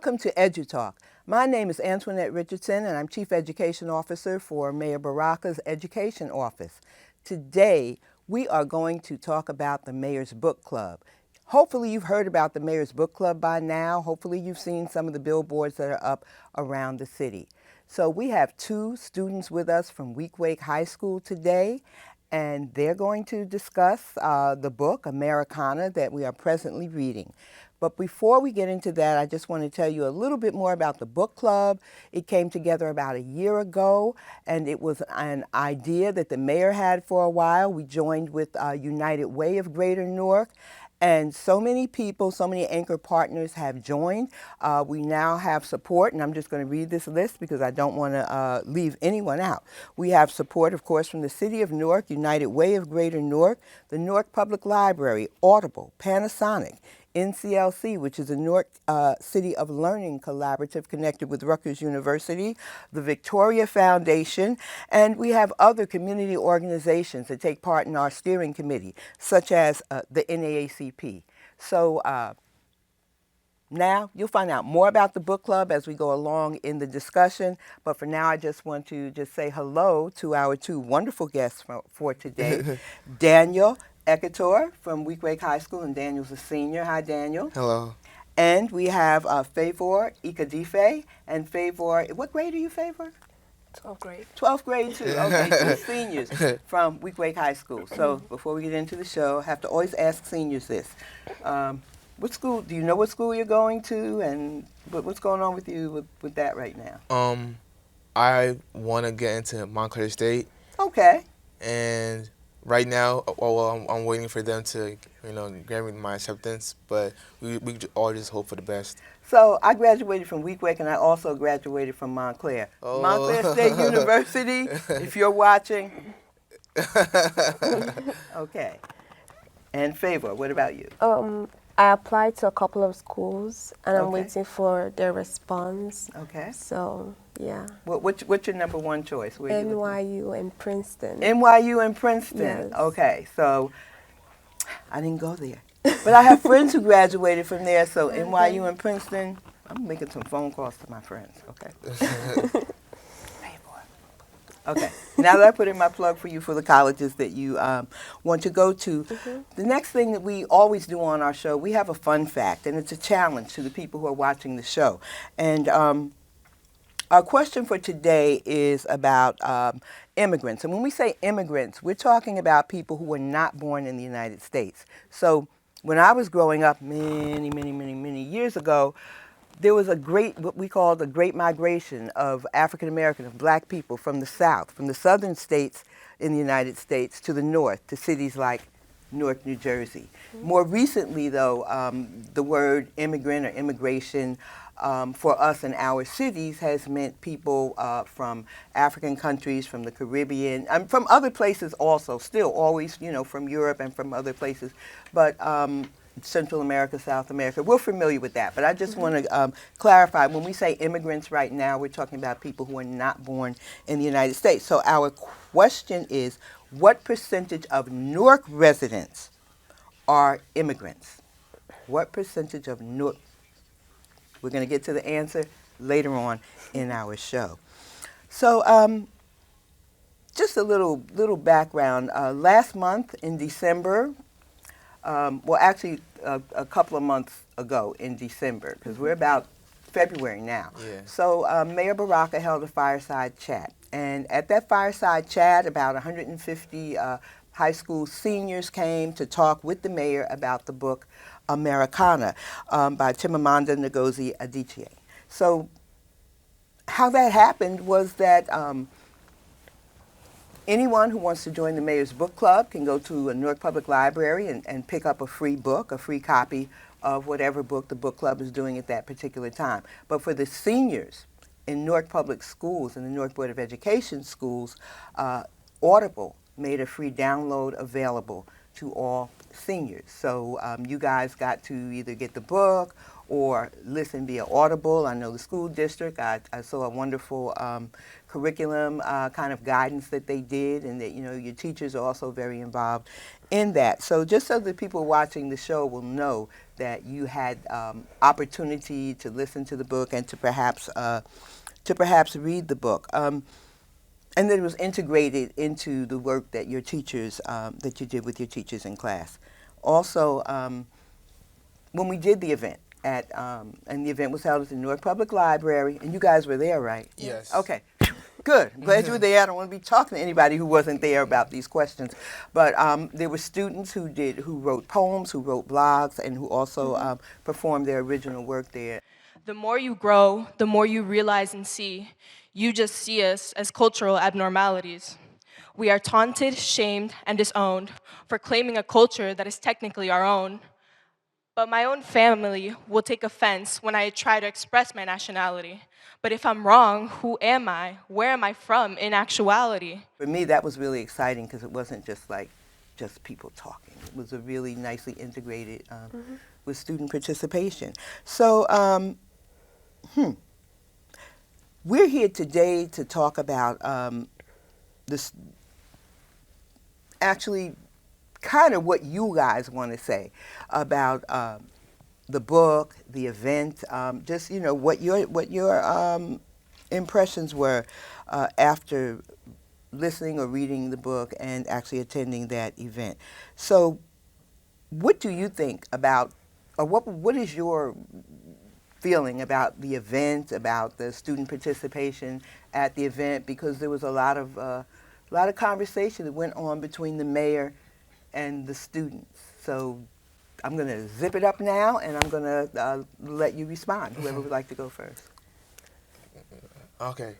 Welcome to Edu-Talk. My name is Antoinette Richardson, and I'm Chief Education Officer for Mayor Baraka's Education Office. Today, we are going to talk about the Mayor's Book Club. Hopefully, you've heard about the Mayor's Book Club by now. Hopefully, you've seen some of the billboards that are up around the city. So we have two students with us from Weequahic High School today, and they're going to discuss the book, Americana, that we are presently reading. But before we get into that, I just want to tell you a little bit more about the book club. It came together about a year ago, and it was an idea that the mayor had for a while. We joined with United Way of Greater Newark, and so many people, so many anchor partners have joined. We now have support, and I'm just going to read this list because I don't want to leave anyone out. We have support, of course, from the City of Newark, United Way of Greater Newark, the Newark Public Library, Audible, Panasonic, NCLC, which is a Newark City of Learning Collaborative connected with Rutgers University, the Victoria Foundation, and we have other community organizations that take part in our steering committee, such as the NAACP. So now you'll find out more about the book club as we go along in the discussion, but for now I just want to just say hello to our two wonderful guests for today, Daniel Ekator from Weequahic High School, and Daniel's a senior. Hi, Daniel. Hello. And we have Favor Ikadife. And Favor, what grade are you, Favor? 12th grade. 12th grade, too. Okay, two seniors from Weequahic High School. So before we get into the show, I have to always ask seniors this. What school, do you know what school you're going to? And what's going on with you with that right now? I want to get into Montclair State. Okay. And right now, I'm waiting for them to, grant me my acceptance, but we all just hope for the best. So I graduated from Weequahic, and I also graduated from Montclair. Oh. Montclair State University, if you're watching. Okay. And Favor, what about you? I applied to a couple of schools, and I'm Okay. waiting for their response. Okay. So, yeah. What's your number one choice? Where you looking? NYU and Princeton. NYU and Princeton. Yes. Okay, so I didn't go there. But I have friends who graduated from there, so NYU and Princeton, I'm making some phone calls to my friends, okay? Okay, now that I put in my plug for you for the colleges that you want to go to, the next thing that we always do on our show, we have a fun fact, and it's a challenge to the people who are watching the show. And our question for today is about immigrants. And when we say immigrants, we're talking about people who were not born in the United States. So when I was growing up many years ago, there was what we call the Great Migration of African American, of black people from the South, from the southern states in the United States to the north, to cities like Newark, New Jersey. More recently, though, the word immigrant or immigration for us in our cities has meant people from African countries, from the Caribbean, from other places also, still always, from Europe and from other places, but Central America, South America. We're familiar with that, but I just want to clarify, when we say immigrants right now, we're talking about people who are not born in the United States. So our question is, what percentage of Newark residents are immigrants? What percentage of Newark? We're going to get to the answer later on in our show. So just a little background. Last month in December, well, actually, a couple of months ago in December, because we're about February now. Yeah. So Mayor Baraka held a fireside chat. And at that fireside chat, about 150 high school seniors came to talk with the mayor about the book Americana by Chimamanda Ngozi Adichie. So how that happened was that anyone who wants to join the Mayor's Book Club can go to a Newark Public Library and pick up a free book, a free copy of whatever book the book club is doing at that particular time. But for the seniors in Newark Public Schools and the Newark Board of Education schools, Audible made a free download available to all seniors. So you guys got to either get the book or listen via Audible. I know the school district, I saw a wonderful curriculum kind of guidance that they did, and that your teachers are also very involved in that. So just so that people watching the show will know that you had opportunity to listen to the book and to perhaps read the book. And then it was integrated into the work that your teachers, that you did with your teachers in class. Also, when we did the event and the event was held at the Newark Public Library, and you guys were there, right? Yes. Okay. Good. I'm glad you were there. I don't want to be talking to anybody who wasn't there about these questions. But there were students who wrote poems, who wrote blogs, and who also performed their original work there. The more you grow, the more you realize and see. You just see us as cultural abnormalities. We are taunted, shamed, and disowned for claiming a culture that is technically our own. But my own family will take offense when I try to express my nationality. But if I'm wrong, who am I? Where am I from in actuality? For me, that was really exciting because it wasn't just people talking. It was a really nicely integrated with student participation. So we're here today to talk about this, actually kind of what you guys want to say about the book, the event, just what your impressions were after listening or reading the book and actually attending that event. So, what do you think about, or what is your feeling about the event, about the student participation at the event? Because there was a lot of conversation that went on between the mayor and the students. So I'm going to zip it up now, and I'm going to let you respond, whoever would like to go first. Okay.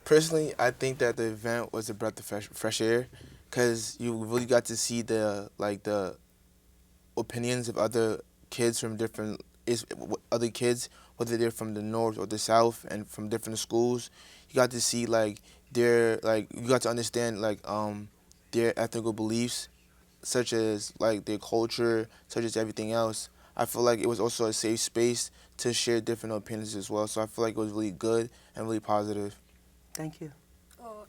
Personally, I think that the event was a breath of fresh air, because you really got to see the opinions of other kids from other kids, whether they're from the north or the south and from different schools. You got to see you got to understand their ethical beliefs, such as their culture, such as everything else. I feel like it was also a safe space to share different opinions as well. So I feel like it was really good and really positive. Thank you.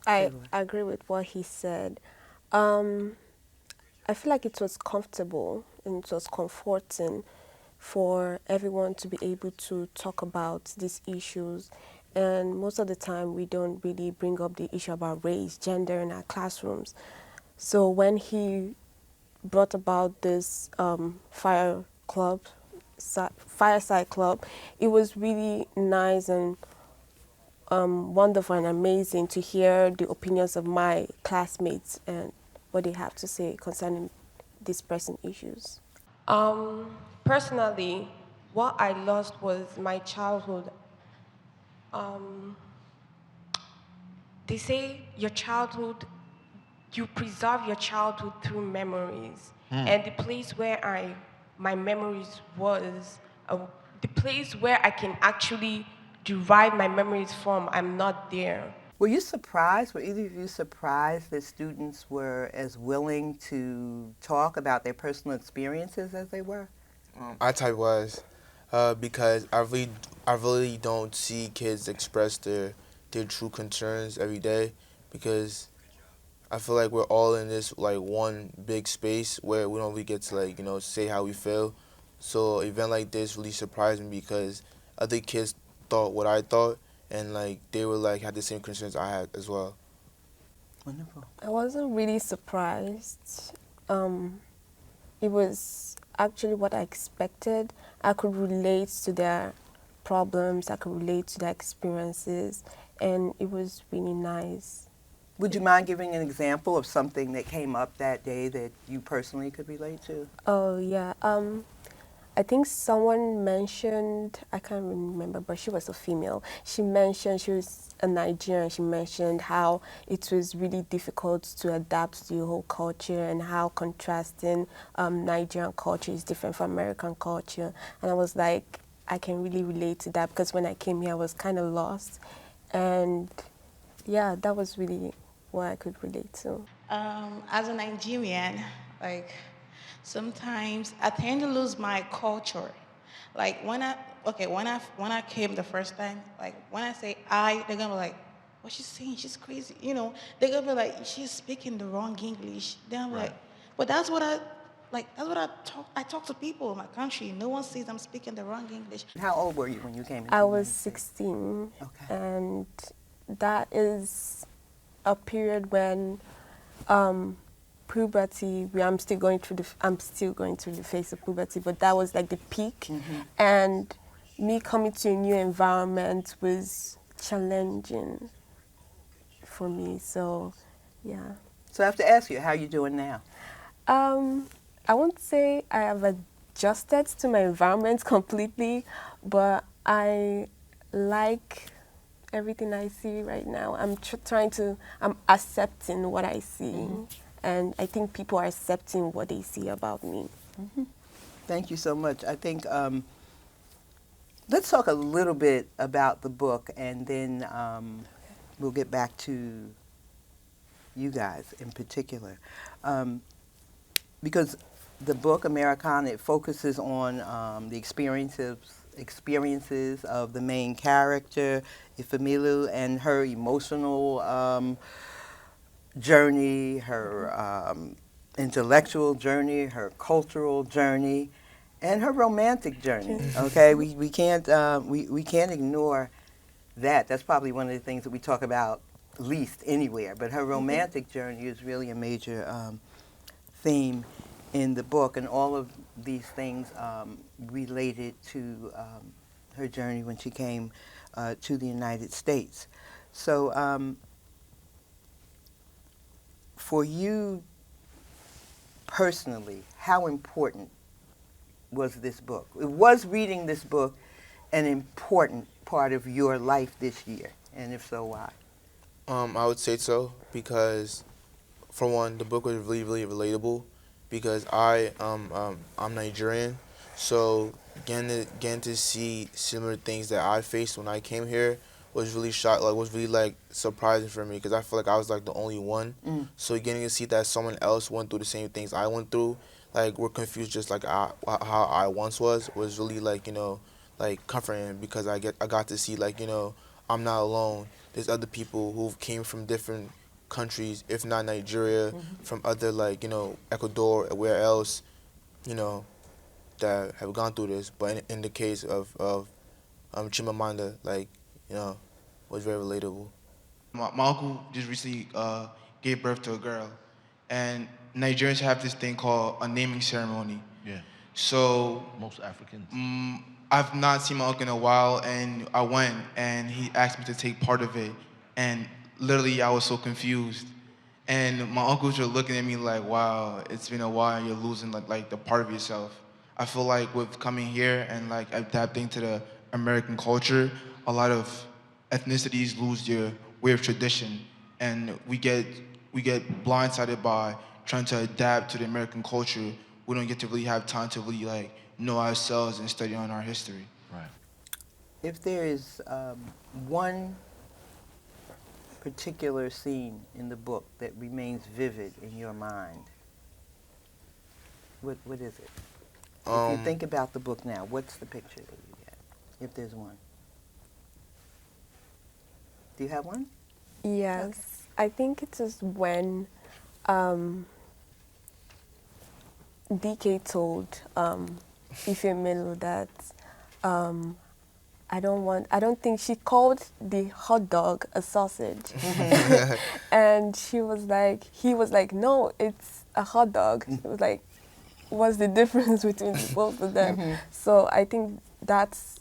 I agree with what he said. I feel like it was comfortable and it was comforting for everyone to be able to talk about these issues. And most of the time, we don't really bring up the issue about race, gender in our classrooms. So when he brought about this Fireside Club, it was really nice and wonderful and amazing to hear the opinions of my classmates and what they have to say concerning these pressing issues. Personally, what I lost was my childhood. They say your childhood, you preserve your childhood through memories. And the place where my memories was, the place where I can actually derive my memories from, I'm not there. Were you surprised, were either of you surprised that students were as willing to talk about their personal experiences as they were? I type was, because I really don't see kids express their true concerns every day, because I feel like we're all in this one big space where we don't really get to say how we feel. So an event like this really surprised me, because other kids thought what I thought, and they were had the same concerns I had as well. Wonderful. I wasn't really surprised. It was actually what I expected. I could relate to their problems, I could relate to their experiences, and it was really nice. Would you mind giving an example of something that came up that day that you personally could relate to? Oh, yeah. I think someone mentioned, I can't remember, but she was a female. She mentioned she was a Nigerian. She mentioned how it was really difficult to adapt to the whole culture and how contrasting Nigerian culture is different from American culture. And I was like, I can really relate to that, because when I came here, I was kind of lost. And yeah, that was really what I could relate to. As a Nigerian, sometimes I tend to lose my culture. When I came the first time, when I say I, they're gonna be like, what she's saying, she's crazy. They're gonna be like, she's speaking the wrong English. Then I'm like, but that's what I talk to people in my country. No one says I'm speaking the wrong English. How old were you when you came into I the was United States? 16, Okay. and that is a period when puberty. I'm still going through the phase of puberty, but that was like the peak, and me coming to a new environment was challenging for me. So, yeah. So I have to ask you, how are you doing now? I won't say I have adjusted to my environment completely, but I like everything I see right now. I'm accepting what I see, and I think people are accepting what they see about me. Thank you so much. I think let's talk a little bit about the book, and then we'll get back to you guys in particular. Because the book, Americana, it focuses on the experiences of the main character, Ifemilu, and her emotional journey, her intellectual journey, her cultural journey, and her romantic journey. Okay, we can't ignore that. That's probably one of the things that we talk about least anywhere. But her romantic journey is really a major theme in the book, and all of these things related to her journey when she came to the United States. So for you personally, how important was this book? Was reading this book an important part of your life this year? And if so, why? I would say so because, for one, the book was really, really relatable because I'm Nigerian, so getting to see similar things that I faced when I came here was really surprising for me because I feel like I was like the only one. So getting to see that someone else went through the same things I went through, like we're confused just like how I once was really like comforting because I got to see I'm not alone. There's other people who came from different countries, if not Nigeria, from other Ecuador or where else, that have gone through this. But in the case of Chimamanda, was very relatable. My uncle just recently gave birth to a girl, and Nigerians have this thing called a naming ceremony. Yeah. So Most Africans. I've not seen my uncle in a while, and I went, and he asked me to take part of it, and literally I was so confused. And my uncles were looking at me like, wow, it's been a while, you're losing like the part of yourself. I feel like with coming here and like adapting to the American culture, a lot of ethnicities lose their way of tradition, and we get blindsided by trying to adapt to the American culture. We don't get to really have time to really like know ourselves and study on our history. Right. If there is one particular scene in the book that remains vivid in your mind, what is it? If you think about the book now, what's the picture that you get, if there's one? Do you have one? Yes, Okay. I think it is when DK told Ifemelu that I don't think she called the hot dog a sausage. And he was like, no, it's a hot dog. It was like, what's the difference between both of them? So I think that's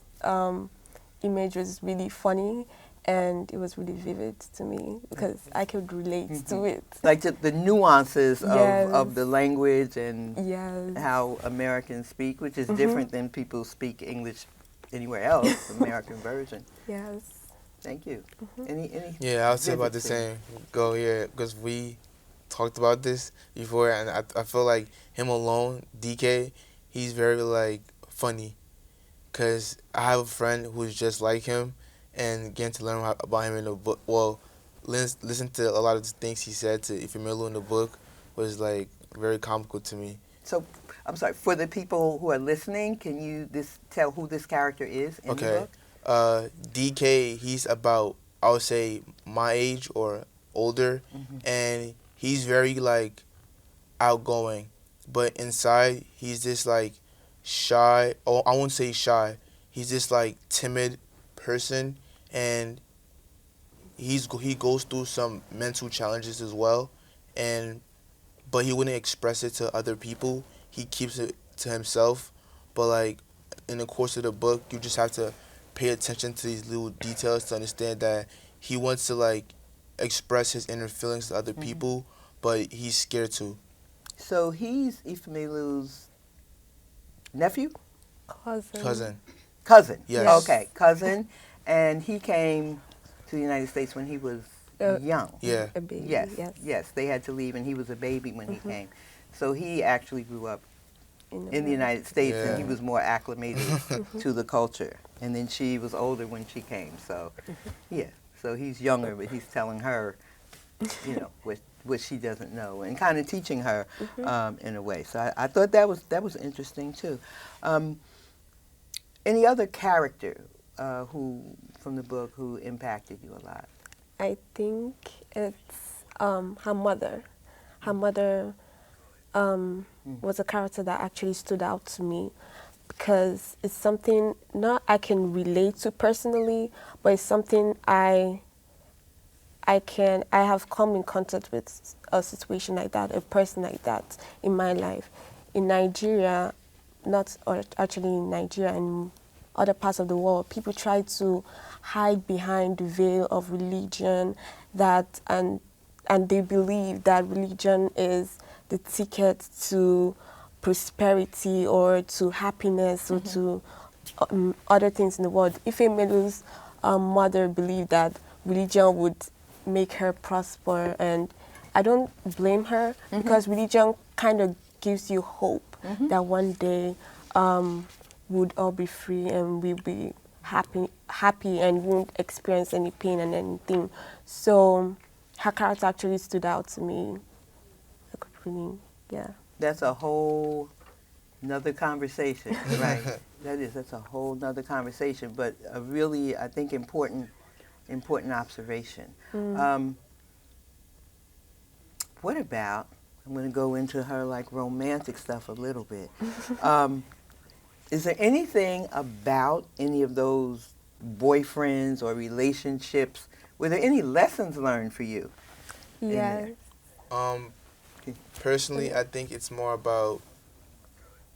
image was really funny, and it was really vivid to me because I could relate to it. Like the nuances Yes. of the language and Yes. how Americans speak, which is different than people speak English anywhere else, American version. Yes. Thank you. Any Yeah, I would say about vivid the scene? same. Go here because we talked about this before, and I feel like him alone, DK, he's very funny, cause I have a friend who's just like him, and getting to learn about him in the book. Well, listen to a lot of the things he said to Ifemilu in the book was like very comical to me. So, I'm sorry, for the people who are listening, can you tell who this character is in the Okay, book? DK, he's about I would say my age or older, and he's very like outgoing, but inside he's this like shy. Oh, I won't say shy. He's this like timid person, and he goes through some mental challenges as well, and but he wouldn't express it to other people. He keeps it to himself. But like in the course of the book, you just have to pay attention to these little details to understand that he wants to like express his inner feelings to other people, but he's scared to. So he's Ifemelu's nephew? Cousin. Cousin. Yes. Okay, cousin. And he came to the United States when he was young. Yeah. A baby. Yes, Yes. yes. They had to leave, and he was a baby when he came. So he actually grew up in the United States, and he Yeah. was more acclimated to the culture. And then she was older when she came. So, yeah. So he's younger, but he's telling her, you know, what she doesn't know, and kind of teaching her in a way. So I thought that was interesting too. Any other character who from the book who impacted you a lot? I think it's her mother. Her mother was a character that actually stood out to me because it's something not I can relate to personally, but it's something I have come in contact with a situation like that, a person like that in my life. In Nigeria, not or actually in Nigeria and other parts of the world, people try to hide behind the veil of religion and they believe that religion is the ticket to prosperity or to happiness or to other things in the world. Ifemelu's mother believed that religion would make her prosper, and I don't blame her because religion kind of gives you hope that one day we'd all be free and we'll be happy and won't experience any pain and anything. So her character actually stood out to me. I could really, yeah. That's a whole another conversation, right? That's a whole nother conversation, but a really, I think, important observation. What about, I'm going to go into her like romantic stuff a little bit. Is there anything about any of those boyfriends or relationships, were there any lessons learned for you? Yes. Personally, I think it's more about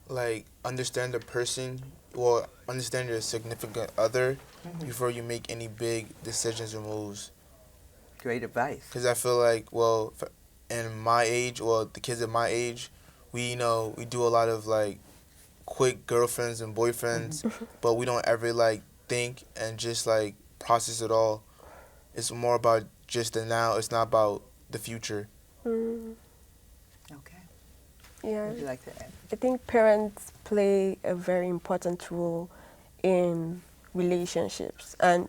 like understand the person, well, understand your significant other before you make any big decisions or moves. Great advice. Because I feel like, well, in my age, well, the kids at my age, we do a lot of like quick girlfriends and boyfriends, but we don't ever like think and just like process it all. It's more about just the now. It's not about the future. Okay. Yeah. What would you like to add? I think parents play a very important role in relationships, and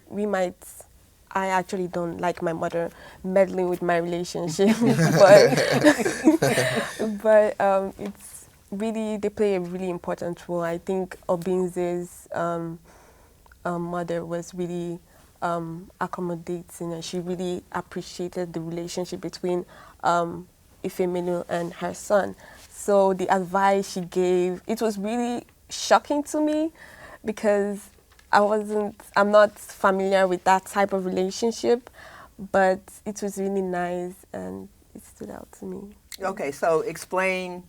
I actually don't like my mother meddling with my relationship, but it's really, they play a really important role. I think Obinze's mother was really accommodating, and she really appreciated the relationship between Ifemelu and her son. So the advice she gave, it was really shocking to me because I'm not familiar with that type of relationship, but it was really nice and it stood out to me. Okay, so explain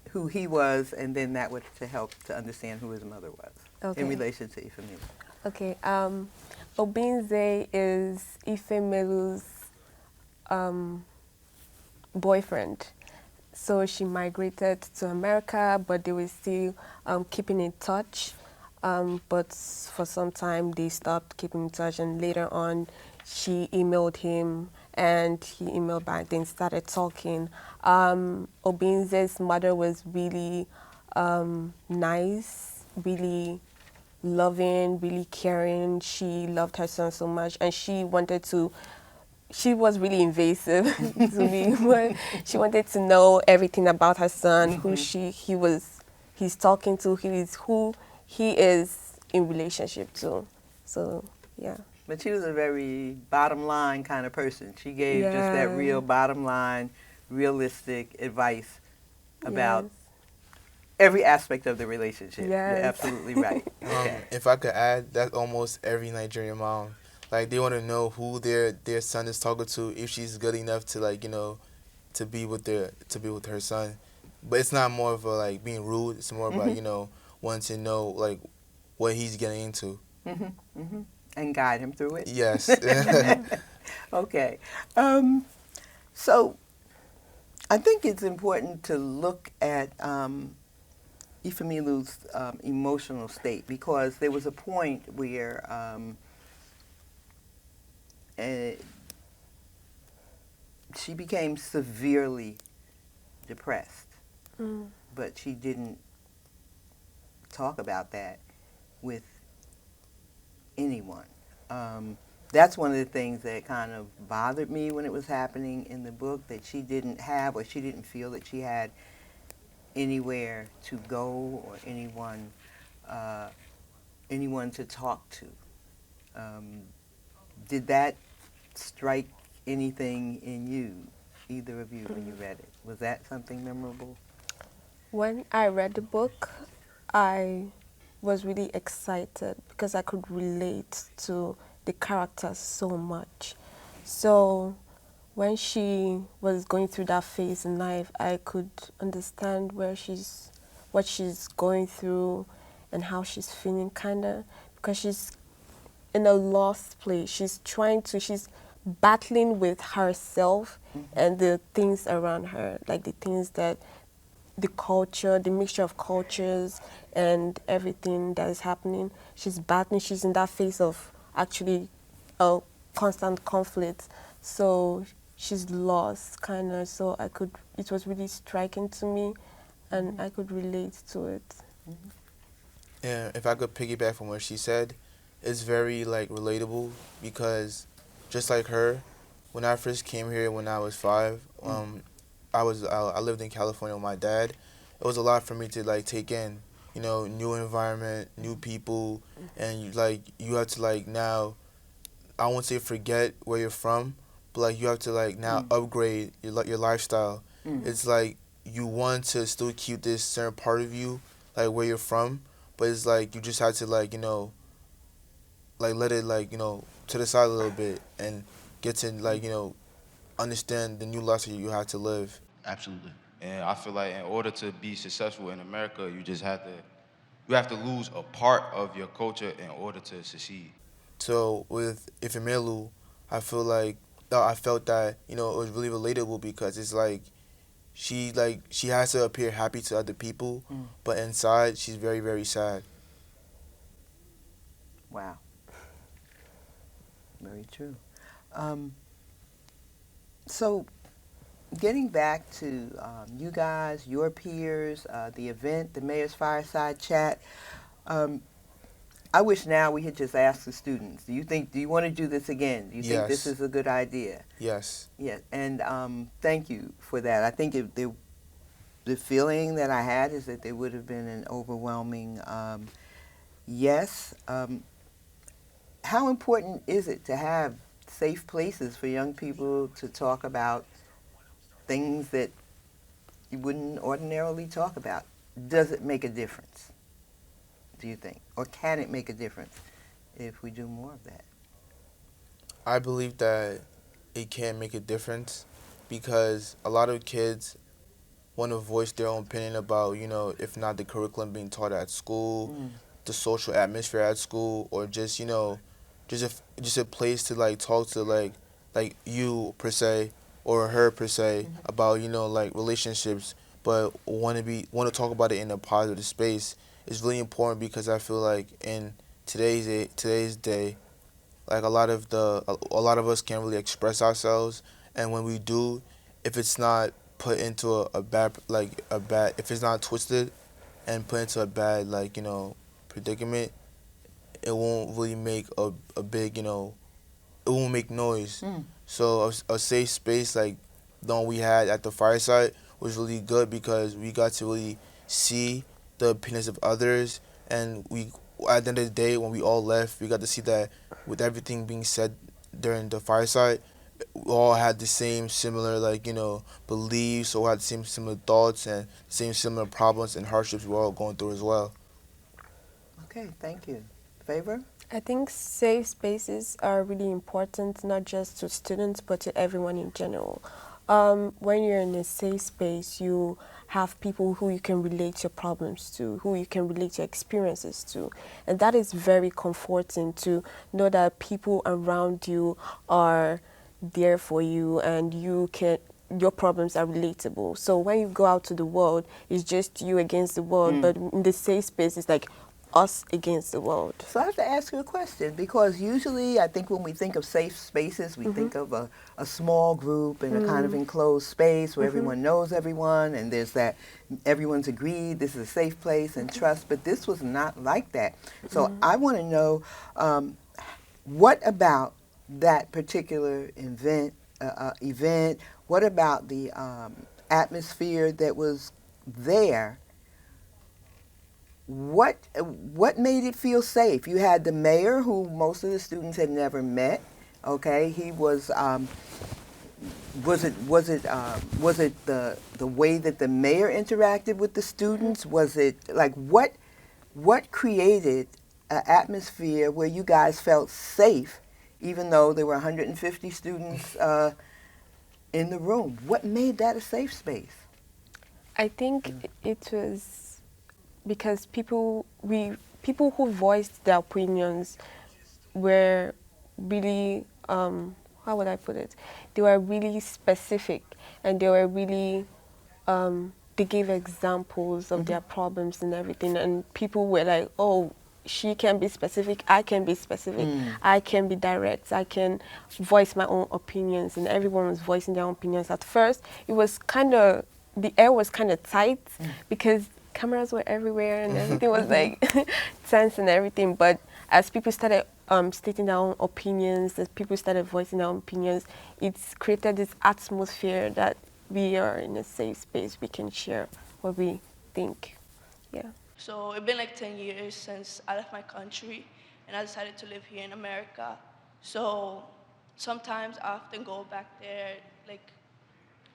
who he was, and then that would to help to understand who his mother was in relation to Ifemelu. Okay, Obinze is Ifemelu's boyfriend. So she migrated to America, but they were still keeping in touch. But for some time, they stopped keeping in touch, and later on, she emailed him, and he emailed back. Then started talking. Obinze's mother was really nice, really loving, really caring. She loved her son so much, and she was really invasive to me, but she wanted to know everything about her son, who he's talking to, who he is in relationship to. So, yeah. But she was a very bottom line kind of person. She gave just that Yeah. real bottom line, realistic advice Yes. about every aspect of the relationship. You're Yes. absolutely right. Okay. If I could add, that's almost every Nigerian mom. Like they want to know who their son is talking to, if she's good enough to like to be with her son. But it's not more of a like being rude. It's more about wanting to know like what he's getting into. Hmm. Hmm. And guide him through it. Yes. Okay. So I think it's important to look at Ifemilu's emotional state, because there was a point where eh, she became severely depressed, Mm. but she didn't talk about that with anyone. That's one of the things that kind of bothered me when it was happening in the book, that she didn't have, or she didn't feel that she had anywhere to go, or uh, anyone to talk to. Um, did that strike anything in you, either of you, when you read it? Was that something memorable? When I read the book, I was really excited because I could relate to the characters so much. So when she was going through that phase in life, I could understand what she's going through and how she's feeling, kind of, because she's in a lost place. She's battling with herself and the things around her, like the things that the culture, the mixture of cultures and everything that is happening. She's battling, she's in that phase of actually a constant conflict. So she's lost, kind of. So it was really striking to me and I could relate to it. And if I could piggyback from what she said, it's very like relatable because just like her, when I first came here when I was 5, I lived in California with my dad. It was a lot for me to like take in, new environment, new people, and you have to like now, I won't say forget where you're from, but like you have to like now upgrade your lifestyle. Mm. It's like you want to still keep this certain part of you, like where you're from, but it's like you just have to like like let it like to the side a little bit and get to like understand the new life that you have to live. Absolutely. And I feel like in order to be successful in America, you have to lose a part of your culture in order to succeed. So with Ifemelu, I feel like I felt that it was really relatable because it's like she has to appear happy to other people, but inside she's very very sad. Wow. Very true. Um, so, getting back to you guys, your peers, the event, the Mayor's Fireside Chat, um, I wish now we had just asked the students, do you want to do this again? Do you think this Yes. is a good idea? Yes. Yeah, and thank you for that. I think the feeling that I had is that there would have been an overwhelming yes. How important is it to have safe places for young people to talk about things that you wouldn't ordinarily talk about? Does it make a difference, do you think? Or can it make a difference if we do more of that? I believe that it can make a difference because a lot of kids want to voice their own opinion about, if not the curriculum being taught at school, the social atmosphere at school, or just, just a place to like talk to like you per se or her per se about, like relationships, but want to talk about it in a positive space is really important because I feel like in today's day, like a lot of us can't really express ourselves, and when we do, if it's not put into a bad, if it's not twisted and put into a bad predicament, it won't really make a big it won't make noise. So a safe space like the one we had at the fireside was really good because we got to really see the opinions of others, and at the end of the day, when we all left, we got to see that with everything being said during the fireside, we all had the same similar beliefs, or had the same similar thoughts and same similar problems and hardships we were all going through as well. Okay, thank you. Favor? I think safe spaces are really important, not just to students, but to everyone in general. When you're in a safe space, you have people who you can relate your problems to, who you can relate your experiences to. And that is very comforting to know that people around you are there for you and your problems are relatable. So when you go out to the world, it's just you against the world, but in the safe space, it's like us against the world. So I have to ask you a question, because usually I think when we think of safe spaces, we think of a small group in a kind of enclosed space where everyone knows everyone, and there's that everyone's agreed this is a safe place and trust, but this was not like that. So I want to know, what about that particular event, what about the atmosphere that was there? What made it feel safe? You had the mayor, who most of the students had never met. Okay, he was. Was it the way that the mayor interacted with the students? Was it like what created an atmosphere where you guys felt safe, even though there were 150 students in the room? What made that a safe space? I think it was because people who voiced their opinions were really how would I put it? They were really specific, and they were really they gave examples of their problems and everything, and people were like, oh, she can be specific, I can be specific, I can be direct, I can voice my own opinions, and everyone was voicing their own opinions. At first, it was the air was kind of tight because cameras were everywhere and everything was like tense and everything. But as people started stating their own opinions, as people started voicing their own opinions, it's created this atmosphere that we are in a safe space. We can share what we think. Yeah. So it's been like 10 years since I left my country and I decided to live here in America. So sometimes I often go back there, like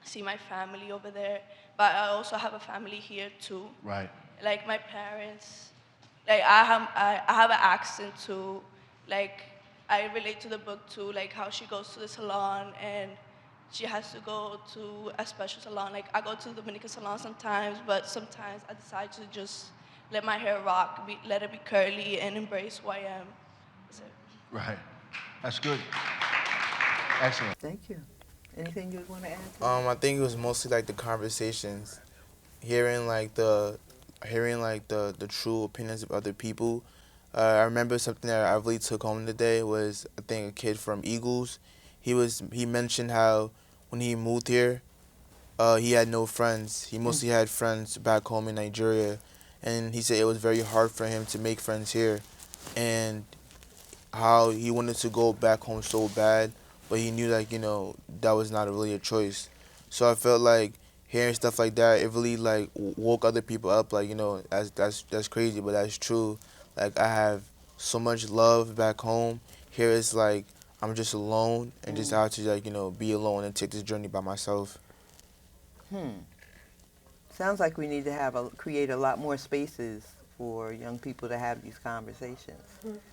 see my family over there, but I also have a family here too. Right. Like my parents, like I have an accent too. Like I relate to the book too, like how she goes to the salon and she has to go to a special salon. Like I go to the Dominican salon sometimes, but sometimes I decide to just let my hair rock, let it be curly, and embrace who I am. That's it. Right. That's good. Excellent. Thank you. Anything you want to add? I think it was mostly like the conversations, hearing the true opinions of other people. I remember something that I really took home today was, I think, a kid from Eagles. He mentioned how when he moved here, he had no friends. He mostly had friends back home in Nigeria, and he said it was very hard for him to make friends here, and how he wanted to go back home so bad, but he knew that was not really a choice. So I felt like hearing stuff like that, it really like woke other people up. Like, that's crazy, but that's true. Like, I have so much love back home. Here it's like I'm just alone and just have to be alone and take this journey by myself. Sounds like we need to create a lot more spaces for young people to have these conversations.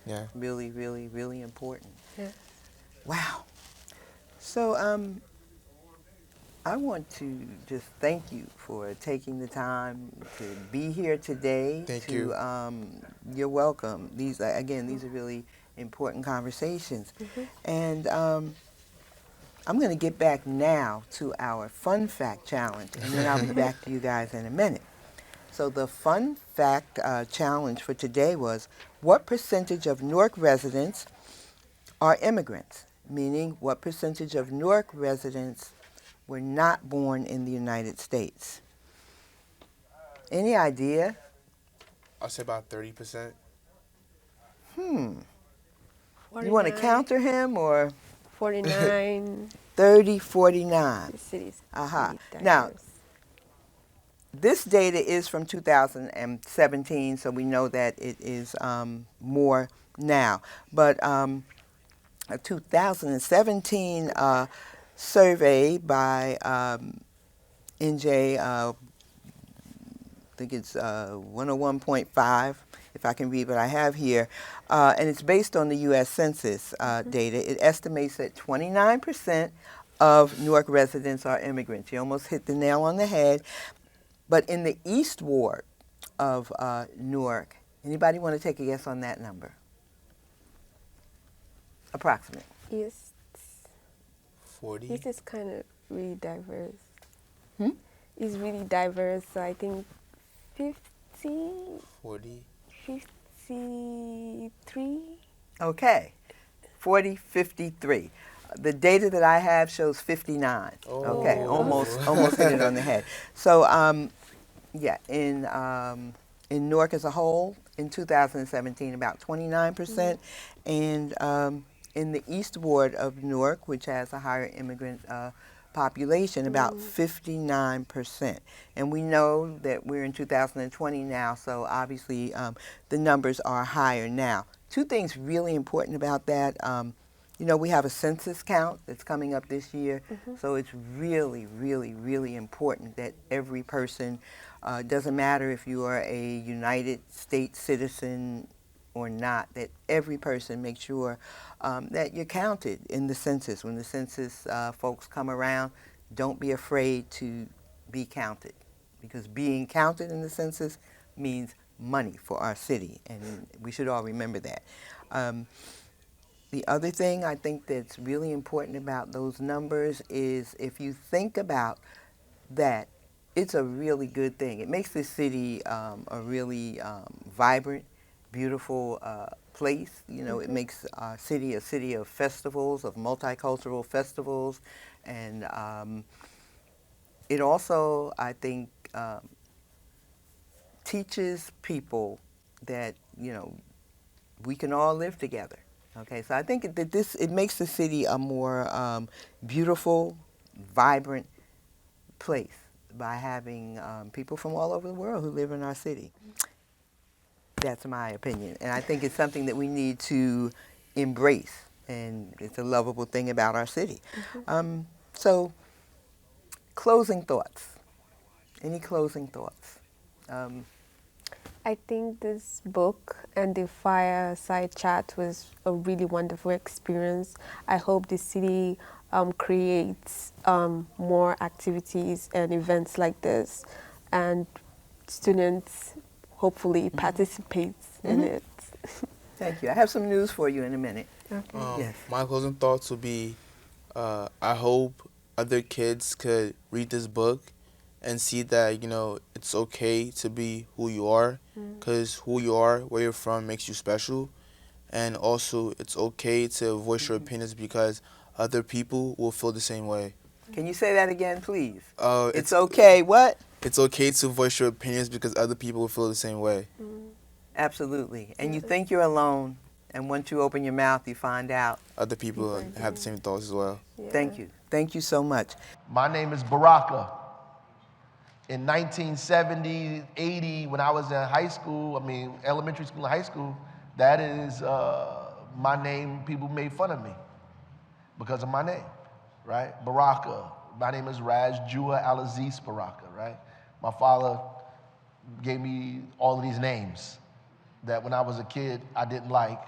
Yeah. Really, really, really important. Yeah. Wow. So I want to just thank you for taking the time to be here today. Thank you. You're welcome. These are really important conversations. And I'm going to get back now to our fun fact challenge, and then I'll be back to you guys in a minute. So the fun fact challenge for today was, what percentage of Newark residents are immigrants? Meaning, what percentage of Newark residents were not born in the United States? Any idea? I'll say about 30%. You want to counter him, or? 49 30, 49. cities. Aha. Really Now, diverse. This data is from 2017, so we know that it is more now. But a 2017 survey by NJ, I think it's 101.5, if I can read what I have here, and it's based on the U.S. Census data. It estimates that 29% of Newark residents are immigrants. You almost hit the nail on the head. But in the East Ward of Newark, anybody want to take a guess on that number? Approximate. Yes. 40. This is kind of really diverse. Hmm? It's really diverse, so I think 50, 40. 53. Okay, 40, 53. The data that I have shows 59. Okay, Oh. almost hit it on the head. So, yeah, in Newark as a whole, in 2017, about 29%, and in the East Ward of Newark, which has a higher immigrant population, about 59%. And we know that we're in 2020 now, so obviously the numbers are higher now. Two things really important about that. You know, we have a census count that's coming up this year, so it's really, really, really important that every person, doesn't matter if you are a United States citizen or not, that every person make sure that you're counted in the census. When the census folks come around, don't be afraid to be counted, because being counted in the census means money for our city, and we should all remember that. The other thing I think that's really important about those numbers is if you think about that, it's a really good thing. It makes this city a really vibrant, beautiful place. You know, it makes our city a city of festivals, of multicultural festivals, and it also, I think, teaches people that, you know, we can all live together. Okay, so I think that it makes the city a more beautiful, vibrant place by having people from all over the world who live in our city. That's my opinion, and I think it's something that we need to embrace, and it's a lovable thing about our city. So, closing thoughts. Any closing thoughts? I think this book and the Fireside chat was a really wonderful experience. I hope the city creates more activities and events like this, and students hopefully participates in it. Thank you. I have some news for you in a minute. Okay. Yes. My closing thoughts would be, I hope other kids could read this book and see that, you know, it's okay to be who you are, because who you are, where you're from, makes you special. And also, it's okay to voice your opinions because other people will feel the same way. Can you say that again, please? It's It's okay, what? It's okay to voice your opinions because other people will feel the same way. Absolutely. And you think you're alone, and once you open your mouth, you find out. Other people have the same thoughts as well. Yeah. Thank you. Thank you so much. My name is Baraka. In 1970, 80, when I was in high school, elementary school and high school, that is my name. People made fun of me because of my name, right? Baraka. My name is Raj Jua Alaziz Baraka, right? My father gave me all of these names that when I was a kid, I didn't like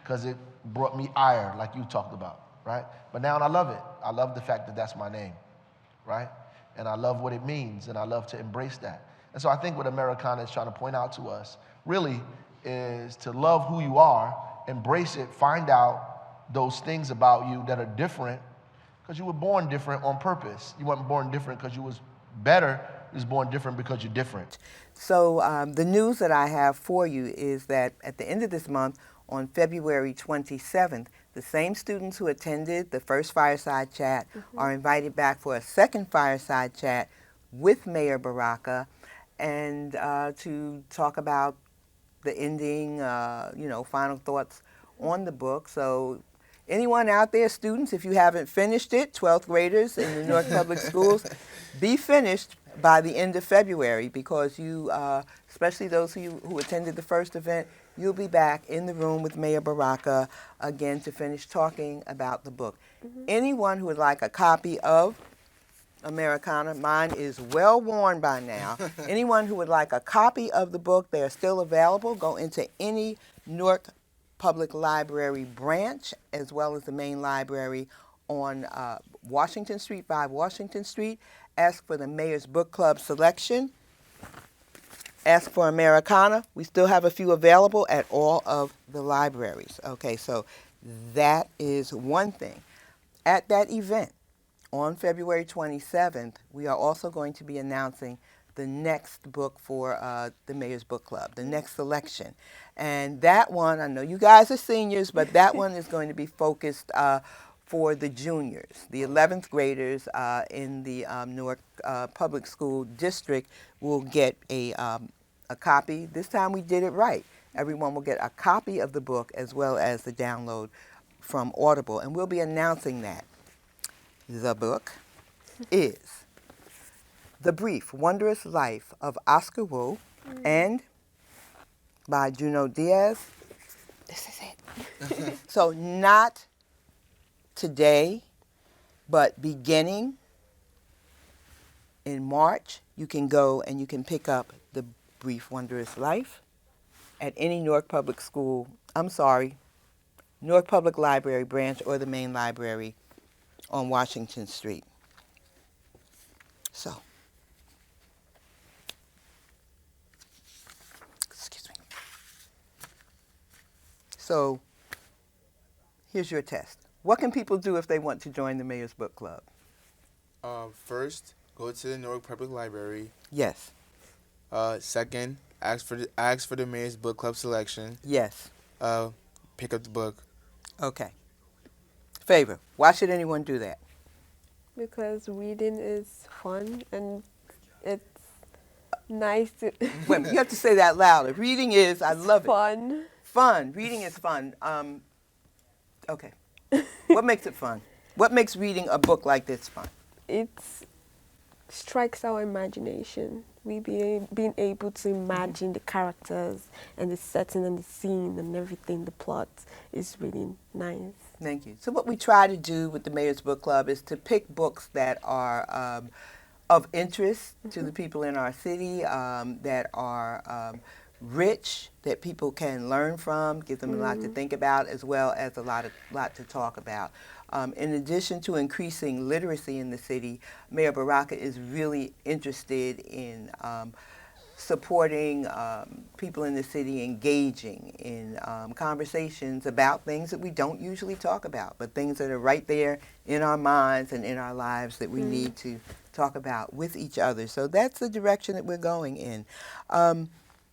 because it brought me ire, like you talked about, right? But now I love it. I love the fact that that's my name, right? And I love what it means, and I love to embrace that. And so I think what Americana is trying to point out to us really is to love who you are, embrace it, find out those things about you that are different, because you were born different on purpose. You weren't born different because you was better. You was born different because you're different. So the news that I have for you is that at the end of this month, on February 27th, the same students who attended the first Fireside Chat are invited back for a second Fireside Chat with Mayor Baraka, and to talk about the ending, final thoughts on the book. So anyone out there, students, if you haven't finished it, 12th graders in the Newark Public Schools, be finished by the end of February, because you, especially those who attended the first event, you'll be back in the room with Mayor Baraka again to finish talking about the book. Anyone who would like a copy of Americana, mine is well worn by now. Anyone who would like a copy of the book, they are still available. Go into any Newark Public Library branch, as well as the main library on Washington Street, 5 Washington Street. Ask for the Mayor's Book Club selection. Ask for Americana. We still have a few available at all of the libraries. Okay, so that is one thing. At that event, on February 27th, we are also going to be announcing the next book for the Mayor's Book Club, the next selection. And that one, I know you guys are seniors, but that one is going to be focused for the juniors. The 11th graders in the Newark Public School District will get a copy. This time we did it right. Everyone will get a copy of the book as well as the download from Audible, and we'll be announcing that. The book is The Brief, Wondrous Life of Oscar Wu, and by Juno Diaz. This is it. So not today, but beginning in March, you can go and you can pick up The Brief, Wondrous Life at any Newark Public School, Newark Public Library branch or the main library on Washington Street. So, excuse me. So, here's your test. What can people do if they want to join the Mayor's Book Club? First, go to the Newark Public Library. Yes. Second, ask for the Mayor's Book Club selection. Yes. Pick up the book. Okay. Favor. Why should anyone do that? Because reading is fun and it's nice to. Wait, you have to say that louder. Reading is, I love it. Fun. Fun. Reading is fun. Okay. What makes it fun? What makes reading a book like this fun? It strikes our imagination. Being able to imagine the characters and the setting and the scene and everything, the plot is really nice. Thank you. So what we try to do with the Mayor's Book Club is to pick books that are of interest to the people in our city, that are rich, that people can learn from, give them a lot to think about, as well as a lot to talk about. In addition to increasing literacy in the city, Mayor Baraka is really interested in supporting people in the city engaging in conversations about things that we don't usually talk about, but things that are right there in our minds and in our lives that we need to talk about with each other. So that's the direction that we're going in.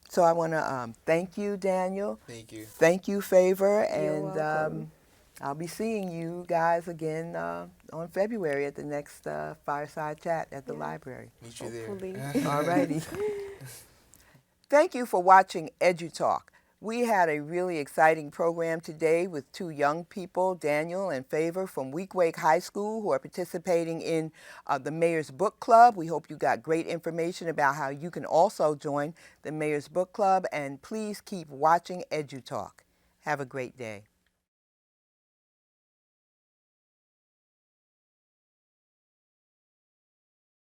So I want to thank you, Daniel. Thank you. Thank you, Favor. You're And welcome. I'll be seeing you guys again on February at the next Fireside Chat at the library. Meet you there. Hopefully. All righty. Thank you for watching Edu-Talk. We had a really exciting program today with two young people, Daniel and Favor from Weequahic High School, who are participating in the Mayor's Book Club. We hope you got great information about how you can also join the Mayor's Book Club, and please keep watching Edu-Talk. Have a great day.